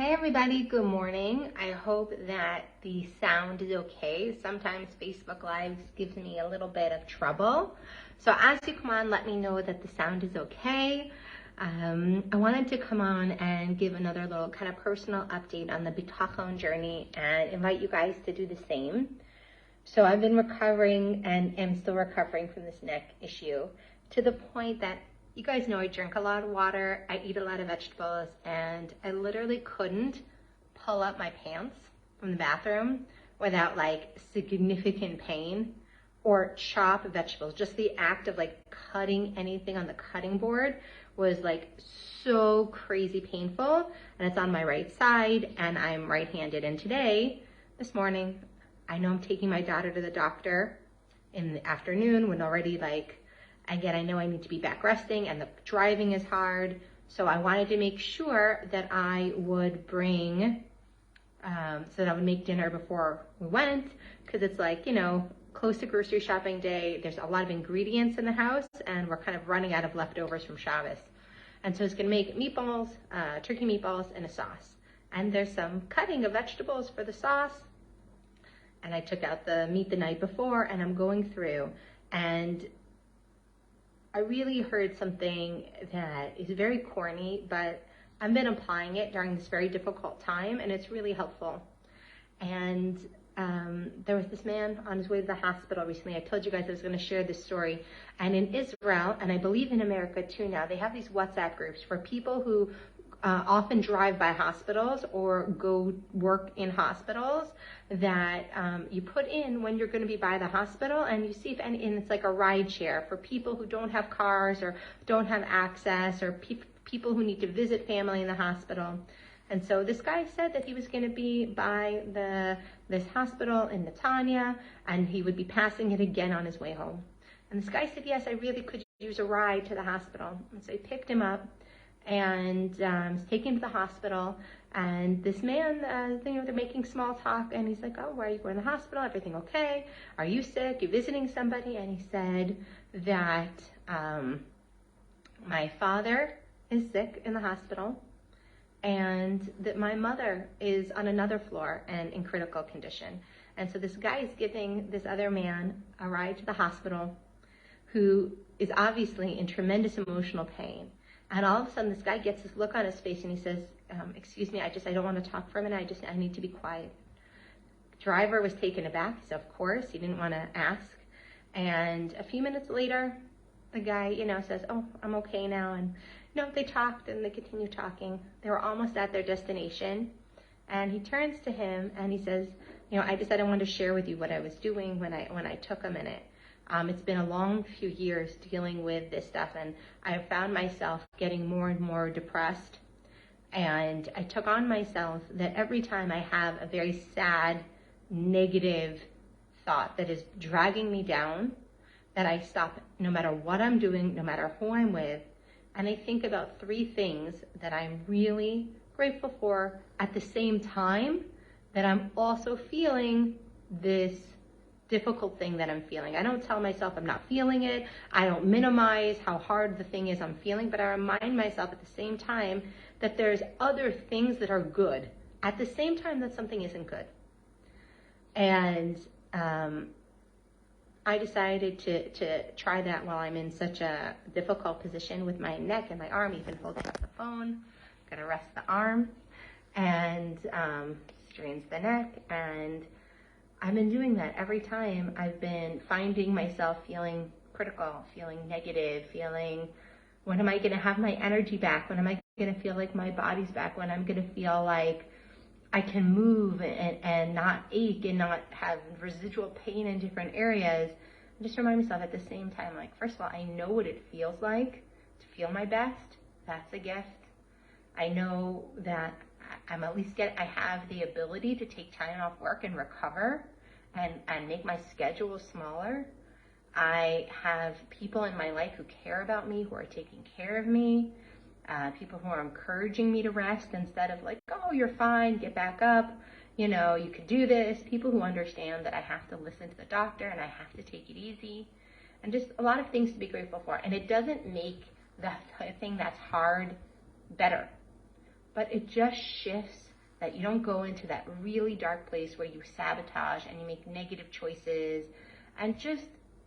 Hey everybody, good morning. I hope that the sound is okay. Sometimes Facebook Lives gives me a little bit of trouble. So as you come on, let me know that the sound is okay. I wanted to come on and give another little kind of personal update on the Bitachon journey and invite you guys to do the same. So I've been recovering and am still recovering from this neck issue to the point that you guys know I drink a lot of water, I eat a lot of vegetables, and I literally couldn't pull up my pants from the bathroom without like significant pain or chop vegetables. Just the act of like cutting anything on the cutting board was like so crazy painful, and it's on my right side and I'm right-handed. And today, this morning, I know I'm taking my daughter to the doctor in the afternoon when already like, again, I know I need to be back resting and the driving is hard. So I wanted to make sure that I would bring, so that I would make dinner before we went, because it's like, you know, close to grocery shopping day. There's a lot of ingredients in the house and we're kind of running out of leftovers from Shabbos. And so it's gonna make meatballs, turkey meatballs and a sauce. And there's some cutting of vegetables for the sauce. And I took out the meat the night before and I'm going through, and I really heard something that is very corny, but I've been applying it during this very difficult time and it's really helpful. And there was this man on his way to the hospital recently. I told you guys I was going to share this story. And in Israel, and I believe in America too now, they have these WhatsApp groups for people who often drive by hospitals or go work in hospitals that you put in when you're going to be by the hospital, and you see if any, and it's like a ride share for people who don't have cars or don't have access, or people who need to visit family in the hospital. And so this guy said that he was going to be by this hospital in Netanya, and he would be passing it again on his way home. And this guy said, yes, I really could use a ride to the hospital. And so he picked him up and was taken him to the hospital. And this man, they're making small talk, and he's like, oh, why are you going to the hospital? Everything okay? Are you sick? You visiting somebody? And he said that my father is sick in the hospital, and that my mother is on another floor and in critical condition. And so this guy is giving this other man a ride to the hospital, who is obviously in tremendous emotional pain. And all of a sudden, this guy gets this look on his face and he says, excuse me, I don't want to talk for a minute. I need to be quiet. Driver was taken aback. So of course, he didn't want to ask. And a few minutes later, the guy, says, oh, I'm okay now. And, they talked and they continued talking. They were almost at their destination. And he turns to him and he says, I decided I wanted to share with you what I was doing when I took a minute. It's been a long few years dealing with this stuff, and I have found myself getting more and more depressed. And I took on myself that every time I have a very sad, negative thought that is dragging me down, that I stop no matter what I'm doing, no matter who I'm with, and I think about 3 things that I'm really grateful for at the same time that I'm also feeling this difficult thing that I'm feeling. I don't tell myself I'm not feeling it. I don't minimize how hard the thing is I'm feeling, but I remind myself at the same time that there's other things that are good at the same time that something isn't good. And I decided to try that while I'm in such a difficult position with my neck and my arm, even holding up the phone. I'm gonna rest the arm and strains the neck, and I've been doing that every time. I've been finding myself feeling critical, feeling negative, feeling, when am I going to have my energy back? When am I going to feel like my body's back? When I'm going to feel like I can move and not ache and not have residual pain in different areas? I just remind myself at the same time, like, first of all, I know what it feels like to feel my best. That's a gift. I know that I have the ability to take time off work and recover and make my schedule smaller. I have people in my life who care about me, who are taking care of me, people who are encouraging me to rest instead of like, oh, you're fine, get back up, you could do this. People who understand that I have to listen to the doctor and I have to take it easy, and just a lot of things to be grateful for. And it doesn't make the thing that's hard better, but it just shifts that you don't go into that really dark place where you sabotage and you make negative choices, and just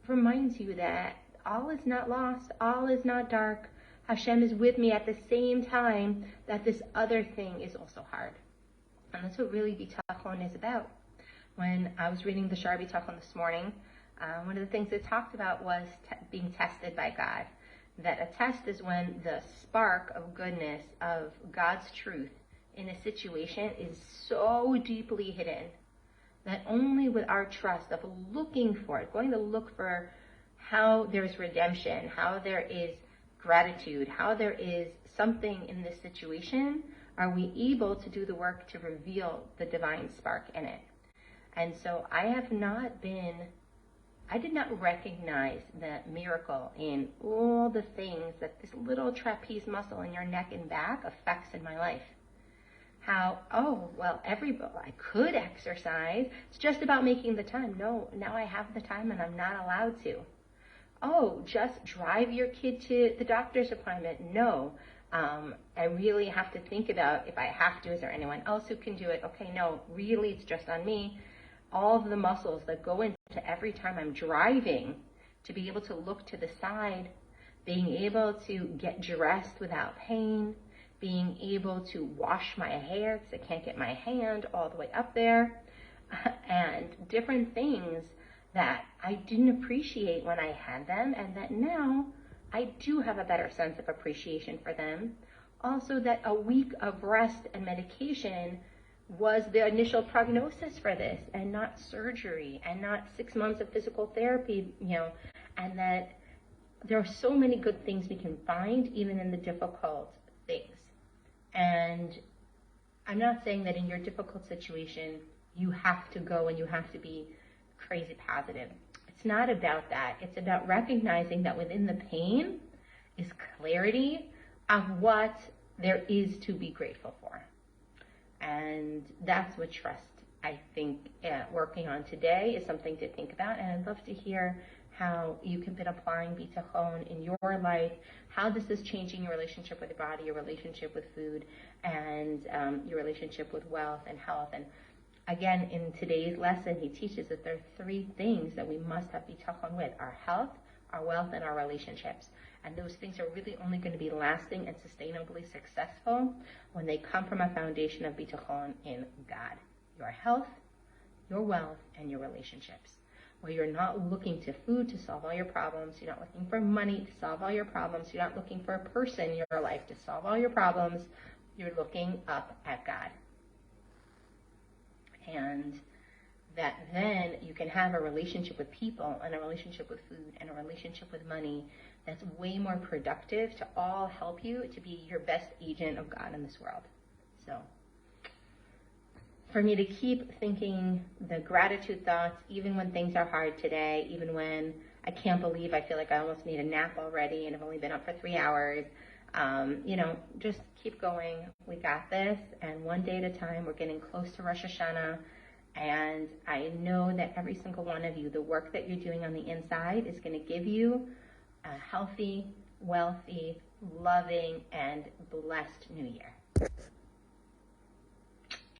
reminds you that all is not lost, all is not dark. Hashem is with me at the same time that this other thing is also hard. And that's what really Bitachon is about. When I was reading the Shar Bitachon this morning, one of the things it talked about was being tested by God. That a test is when the spark of goodness, of God's truth in a situation is so deeply hidden that only with our trust of looking for it, going to look for how there's redemption, how there is gratitude, how there is something in this situation, are we able to do the work to reveal the divine spark in it. And so I did not recognize the miracle in all the things that this little trapeze muscle in your neck and back affects in my life. How, I could exercise. It's just about making the time. No, now I have the time and I'm not allowed to. Oh, just drive your kid to the doctor's appointment. No, I really have to think about if I have to, is there anyone else who can do it? Okay, no, really it's just on me. All of the muscles that go into every time I'm driving, to be able to look to the side, being able to get dressed without pain, being able to wash my hair because I can't get my hand all the way up there, and different things that I didn't appreciate when I had them, and that now I do have a better sense of appreciation for them. Also, that a week of rest and medication was the initial prognosis for this, and not surgery, and not 6 months of physical therapy, and that there are so many good things we can find even in the difficult things. And I'm not saying that in your difficult situation you have to go and you have to be crazy positive. It's not about that. It's about recognizing that within the pain is clarity of what there is to be grateful for. And that's what trust, I think, working on today is something to think about. And I'd love to hear how you can be applying Bitachon in your life, how this is changing your relationship with your body, your relationship with food, and your relationship with wealth and health. And again, in today's lesson, he teaches that there are 3 things that we must have Bitachon with: our health, our wealth, and our relationships. And those things are really only going to be lasting and sustainably successful when they come from a foundation of Bitachon in God. Your health, your wealth, and your relationships. Where you're not looking to food to solve all your problems, you're not looking for money to solve all your problems, you're not looking for a person in your life to solve all your problems, you're looking up at God. And that then you can have a relationship with people and a relationship with food and a relationship with money that's way more productive to all help you to be your best agent of God in this world. So for me to keep thinking the gratitude thoughts, even when things are hard today, even when I can't believe I feel like I almost need a nap already and I've only been up for 3 hours, just keep going. We got this, and one day at a time. We're getting close to Rosh Hashanah, and I know that every single one of you, the work that you're doing on the inside is going to give you a healthy, wealthy, loving, and blessed new year.